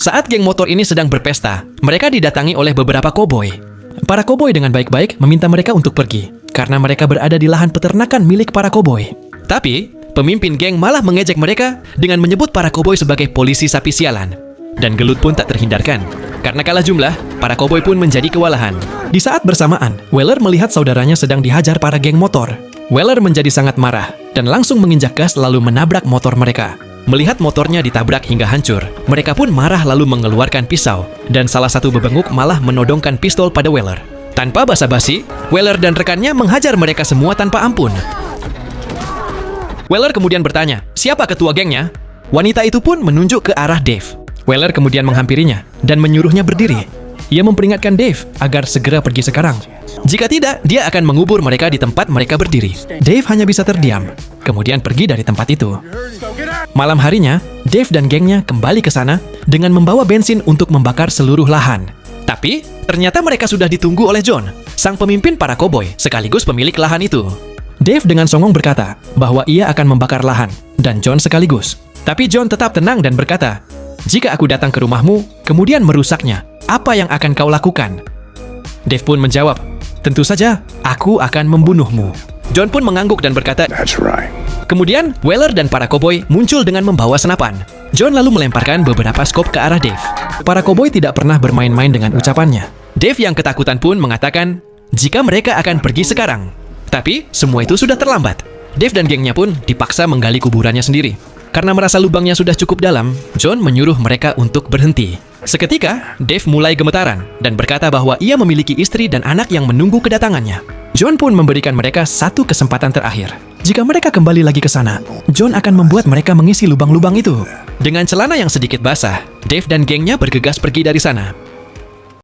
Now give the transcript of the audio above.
Saat geng motor ini sedang berpesta, mereka didatangi oleh beberapa koboi. Para koboi dengan baik-baik meminta mereka untuk pergi, karena mereka berada di lahan peternakan milik para koboi. Tapi, pemimpin geng malah mengejek mereka dengan menyebut para koboi sebagai polisi sapi sialan. Dan gelut pun tak terhindarkan. Karena kalah jumlah, para koboi pun menjadi kewalahan. Di saat bersamaan, Weller melihat saudaranya sedang dihajar para geng motor. Weller menjadi sangat marah dan langsung menginjak gas lalu menabrak motor mereka. Melihat motornya ditabrak hingga hancur, mereka pun marah lalu mengeluarkan pisau, dan salah satu bebenguk malah menodongkan pistol pada Weller. Tanpa basa-basi, Weller dan rekannya menghajar mereka semua tanpa ampun. Weller kemudian bertanya, siapa ketua gengnya? Wanita itu pun menunjuk ke arah Dave. Weller kemudian menghampirinya dan menyuruhnya berdiri. Ia memperingatkan Dave agar segera pergi sekarang. Jika tidak, dia akan mengubur mereka di tempat mereka berdiri. Dave hanya bisa terdiam, kemudian pergi dari tempat itu. Malam harinya, Dave dan gengnya kembali ke sana dengan membawa bensin untuk membakar seluruh lahan. Tapi, ternyata mereka sudah ditunggu oleh John, sang pemimpin para koboi sekaligus pemilik lahan itu. Dave dengan songong berkata bahwa ia akan membakar lahan, dan John sekaligus. Tapi John tetap tenang dan berkata, "Jika aku datang ke rumahmu, kemudian merusaknya, apa yang akan kau lakukan?" Dave pun menjawab, "Tentu saja, aku akan membunuhmu." John pun mengangguk dan berkata, That's right. Kemudian, Weller dan para koboi muncul dengan membawa senapan. John lalu melemparkan beberapa skop ke arah Dave. Para koboi tidak pernah bermain-main dengan ucapannya. Dave yang ketakutan pun mengatakan, jika mereka akan pergi sekarang. Tapi, semua itu sudah terlambat. Dave dan gengnya pun dipaksa menggali kuburannya sendiri. Karena merasa lubangnya sudah cukup dalam, John menyuruh mereka untuk berhenti. Seketika, Dave mulai gemetaran dan berkata bahwa ia memiliki istri dan anak yang menunggu kedatangannya. John pun memberikan mereka satu kesempatan terakhir. Jika mereka kembali lagi ke sana, John akan membuat mereka mengisi lubang-lubang itu. Dengan celana yang sedikit basah, Dave dan gengnya bergegas pergi dari sana.